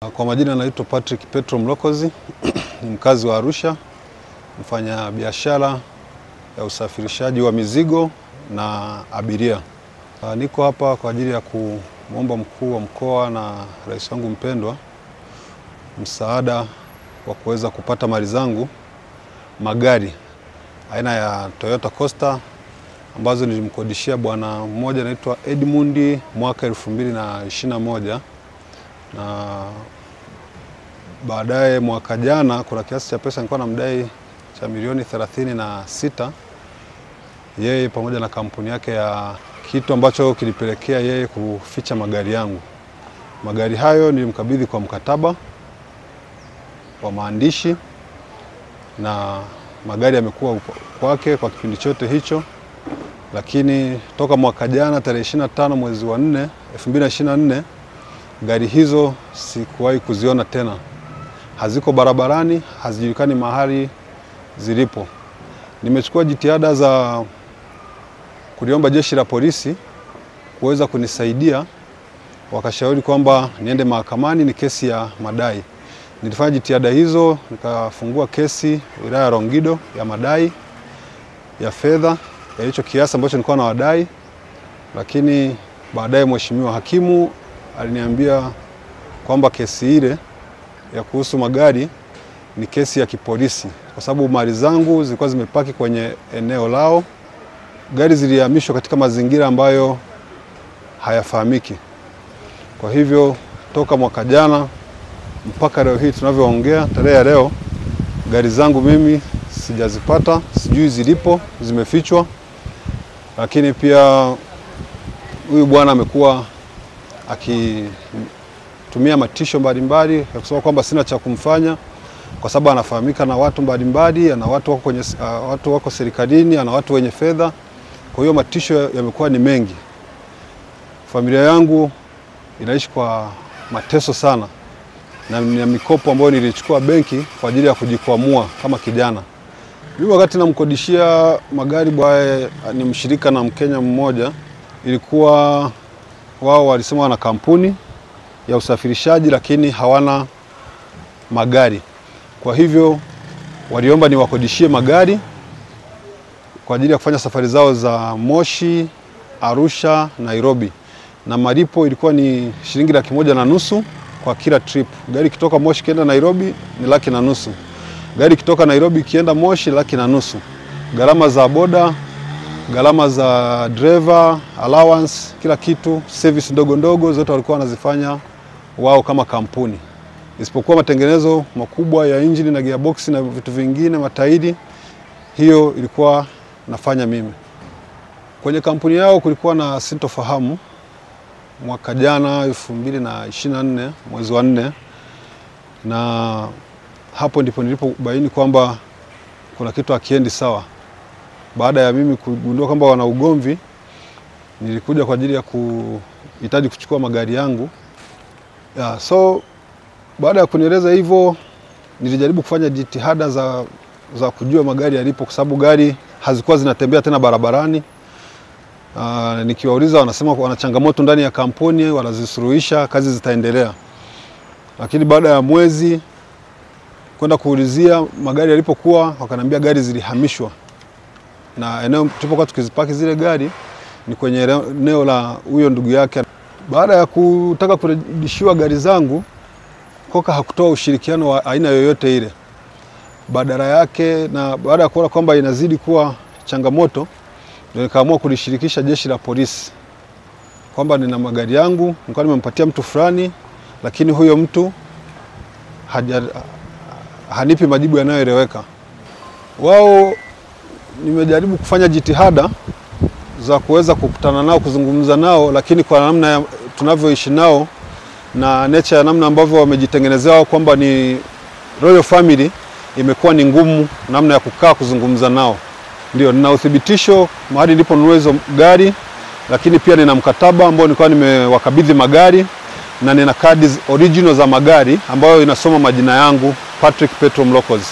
Kwa majina naitwa Patrick Petro Mlokozi, ni mkazi wa Arusha, mfanya biashara ya usafirishaji wa mizigo na abiria. Niko hapa kwa ajili ya kumwomba mkuu wa mkoa na rais wangu mpendwa msaada wa kuweza kupata mali zangu, magari aina ya Toyota Coaster ambazo nilimkodishia bwana mmoja anaitwa Edmund mwaka 2021, na baadaye mwaka jana kuna kiasi cha pesa nilikuwa namdai cha milioni 36, yeye pamoja na kampuni yake, ya kitu ambacho kilipelekea yeye kuficha magari yangu. Magari hayo nilimkabidhi kwa mkataba wa maandishi, na magari yamekuwa kwake kwa kipindi chote hicho, lakini toka mwaka jana tarehe 25 mwezi wa 4 2024 gari hizo sikuwahi kuziona tena. Haziko barabarani, hazijulikani mahali zilipo. Nimechukua jitihada za kuliomba jeshi la polisi kuweza kunisaidia, wakashauri kwamba niende mahakamani, ni kesi ya madai. Nilifanya jitihada hizo, nikafungua kesi wilaya ya Rongido ya madai ya fedha ya hicho kiasi ambacho nilikuwa na wadai, lakini baadaye mheshimiwa hakimu aliniambia kwamba kesi ile ya kuhusu magari ni kesi ya kipolisi, kwa sababu mali zangu zilikuwa zimepaki kwenye eneo lao. Gari zilihamishwa katika mazingira ambayo hayafahamiki. Kwa hivyo toka mwaka jana mpaka leo hii tunavyoongea, tarehe ya leo, gari zangu mimi sijazipata, sijui zilipo, zimefichwa. Lakini pia huyu bwana amekuwa akitumia matisho mbalimbali ya kusema kwamba sina cha kumfanya kwa sababu anafahamika na watu mbalimbali, ana watu wako kwenye watu wako serikalini, ana watu wenye fedha. Kwa hiyo matisho yamekuwa ni mengi. Familia yangu inaishi kwa mateso sana, na mikopo ambayo nilichukua benki kwa ajili ya kujikwamua kama kijana. Mimi wakati namkodishia magari bwana, ni mshirika na Mkenya mmoja, ilikuwa wao walisema wana kampuni ya usafirishaji lakini hawana magari. Kwa hivyo waliomba niwakodishie magari kwa ajili ya kufanya safari zao za Moshi, Arusha, Nairobi. Na malipo ilikuwa ni shilingi 150,000 kwa kila trip. Gari kitoka Moshi kienda Nairobi ni 150,000. Gari kitoka Nairobi kienda Moshi 150,000. Gharama za boda, gharama za driver, allowance, kila kitu, service ndogo ndogo zote walikuwa wanazifanya wao kama kampuni. Isipokuwa matengenezo makubwa ya engine na gearbox na vitu vingine, matairi, hiyo ilikuwa nafanya mimi. Kwenye kampuni yao kulikuwa na sintofahamu mwaka jana 2024 mwezi wa 4, na hapo ndipo nilipobaini kwamba kuna kitu hakiendi sawa. Baada ya mimi kugundua kwamba wana ugomvi, nilikuja kwa ajili ya kuhitaji kuchukua magari yangu. So baada ya kunieleza hivyo, nilijaribu kufanya jitihada za kujua magari yalipo, kwa sababu gari hazikuwa zinatembea tena barabarani. Nikiwauliza wanasema wana changamoto ndani ya kampuni, wanazisuluhisha, kazi zitaendelea. Lakini baada ya mwezi kwenda kuulizia magari yalipokuwa, wakaniambia gari zilihamishwa, na eneo tulipokuwa tukizipaki zile gari ni kwenye eneo la huyo ndugu yake. Baada ya kutaka kurudishiwa gari zangu, Koka hakutoa ushirikiano wa aina yoyote ile. Badala yake, na baada ya kuona kwamba inazidi kuwa changamoto, ndio nikaamua kulishirikisha jeshi la polisi kwamba nina magari yangu nilikuwa nimempatia mtu fulani, lakini huyo mtu hanipi majibu yanayoeleweka. Wao nimejaribu kufanya jitihada za kuweza kukutana nao, kuzungumza nao, lakini kwa namna tunavyoishi nao na nature ya namna ambavyo wamejitengenezea kwamba ni royal family, imekuwa ni ngumu namna ya kukaa kuzungumza nao. Ndio nina uthibitisho mahali ndipo nunua hizo gari, lakini pia nina mkataba ambao nilikuwa nimewakabidhi magari, na nina kadi original za magari ambayo inasoma majina yangu Patrick Petro Mlokozi.